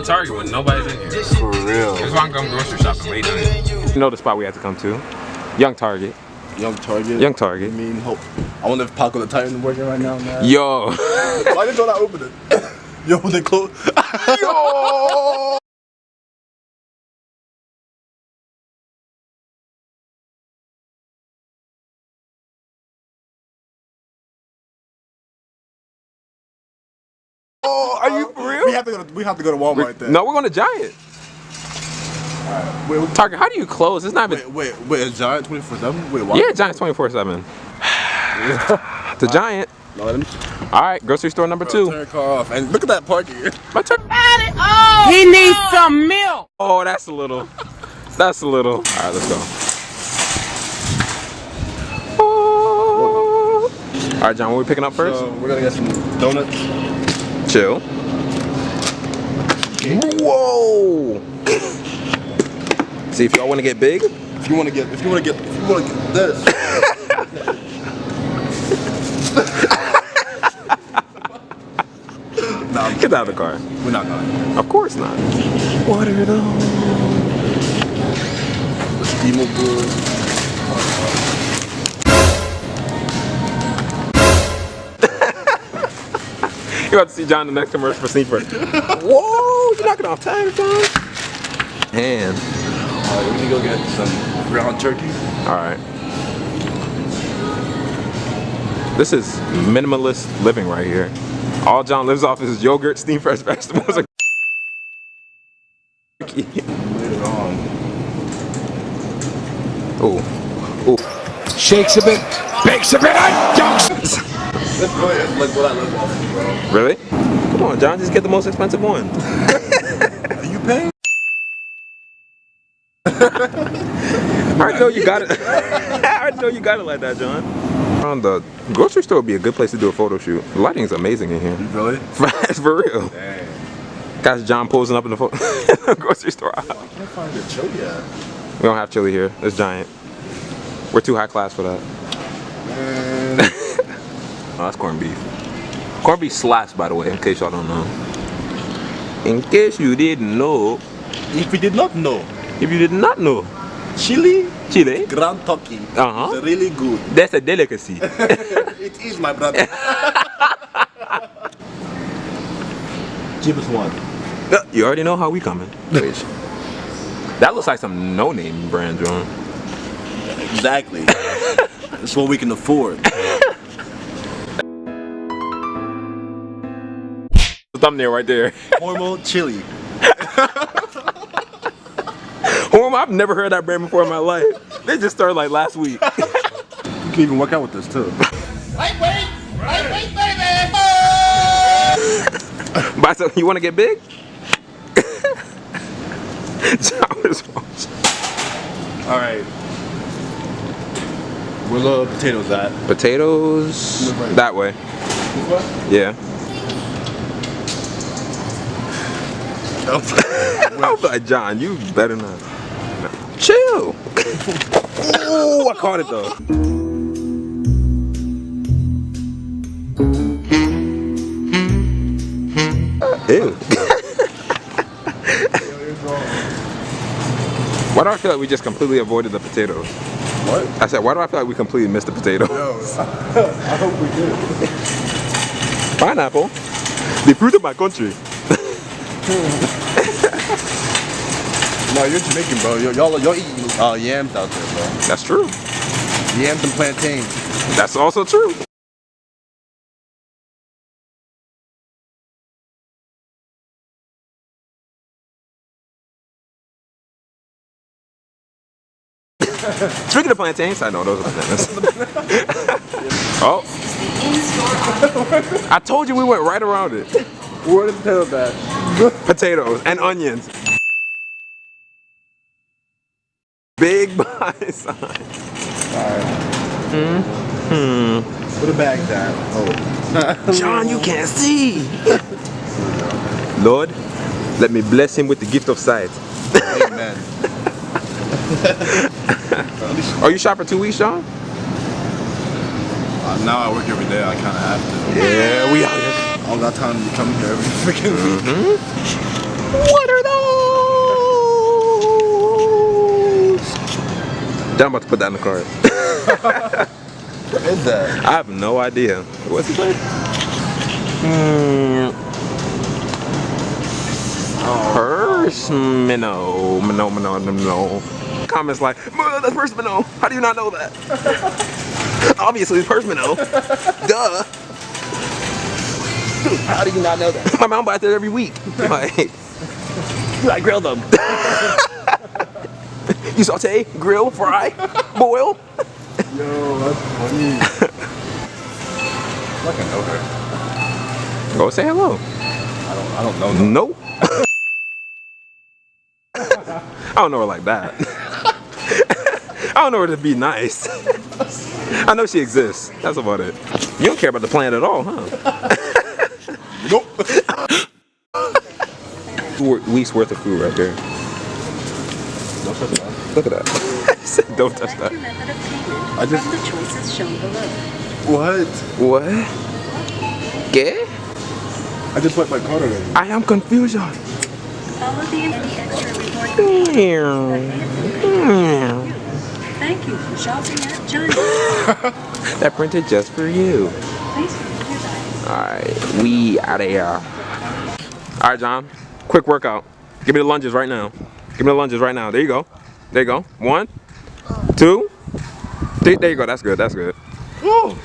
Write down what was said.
Target when nobody's in here. For real. That's why I'm going grocery shopping late night. You know the spot we have to come to? Young Target. Young Target? Young Target. I mean, hope. I wonder if Paco the Titan is working right now, man. Yo. Why did y'all not open it? Yo, they closed. Yo! Oh, are you for real? We have to go to Walmart then. No, we're going to Giant. Alright, wait, Target, how do you close? It's not even... Wait, is Giant 24/7? Wait, what? Yeah, Giant's 24/7. The Giant. No, let him. Alright, grocery store number 2. Turn your car off. And look at that parking. My turn. Oh, he needs some milk. Oh, that's a little. That's a little. Alright, let's go. Oh. Alright, John, what are we picking up first? So, we're gonna get some donuts. Chill. Okay. Whoa! See, if y'all want to get big, If you want to get this. Nah, get out of the car. we're not going. Of course not. What are those? Steamable. You're about to see John in the next commercial for Sneaker. Whoa! You're knocking off time, John. And. Alright, we need to go get some ground turkey. Alright. This is minimalist living right here. All John lives off is yogurt, steamed fresh vegetables, and Later on. ooh. Ooh. Shakes a bit, bakes a bit, and dunks. That's really like what I live off of, bro. Really? Come on, John, just get the most expensive one. Are you paying? I already know you got it. I already know you got it like that, John. The grocery store would be a good place to do a photo shoot. The lighting is amazing in here. Really? It's for real. Dang. Got John posing up in the grocery store. I can't find the chili yet. We don't have chili here. It's Giant. We're too high class for that. Man. Oh, that's corned beef. Corned beef slaps, by the way, in case y'all don't know. In case you didn't know. If you did not know, If you did not know. chili Ground turkey Uh-huh. is really good. That's a delicacy. It is, my brother. Cheapest one. You already know how we coming. That looks like some no-name brand, John. Exactly. That's what we can afford. The thumbnail right there. Hormel chili. I've never heard that brand before in my life. They just started like last week. You can even work out with this too. Wait, baby. Buy some, you want to get big? John was All right. Where the potatoes at? potatoes Right. that way. This way? Yeah. I was like, John, you better not. Chill. Ooh, I caught it though. Ew. Why do I feel like we just completely avoided the potatoes? What? I said, why do I feel like we completely missed the potato? Yo, I hope we did. Pineapple, the fruit of my country. No, you're Jamaican, bro. Y'all eat yams out there, bro. That's true. Yams and plantains. That's also true. Speaking of plantains, I know those are bananas. Oh. I told you we went right around it. Where the potato bag? Potatoes and onions. Big buy sign. Alright. Where the bag's at? Oh. John, you can't see. Lord, Let me bless him with the gift of sight. Amen. Are you shop for 2 weeks, Sean? Now I work every day. I kind of have to. Yeah, we out here. I don't got time to come here every freaking week. What are those? I'm about to put that in the cart. What is that? I have no idea. What's his name? Minnow. Comments like, that's Minnow. How do you not know that? Obviously, it's Minnow. Duh. Dude, how do you not know that? My mom buys it every week. Like, I grill them. You saute, grill, fry, boil. Yo, that's funny. Like I know her. Go say hello. I don't know. Nope. I don't know her like that. I don't know her to be nice. I know she exists. That's about it. You don't care about the plant at all, huh? Nope. Weeks worth of food right there. Don't touch that. Look at that. He said, don't touch that. I just. From the choices shown below. What? What? ¿Qué? I just wiped my card already. I am confusion. Follow the any extra report. Thank you for shopping at China. That printed just for you. Please remove your bags. Alright, we out of here. Alright, John. Quick workout. Give me the lunges right now. Give me the lunges right now. There you go. There you go. 1, 2, 3. There you go. That's good. That's good. Woo!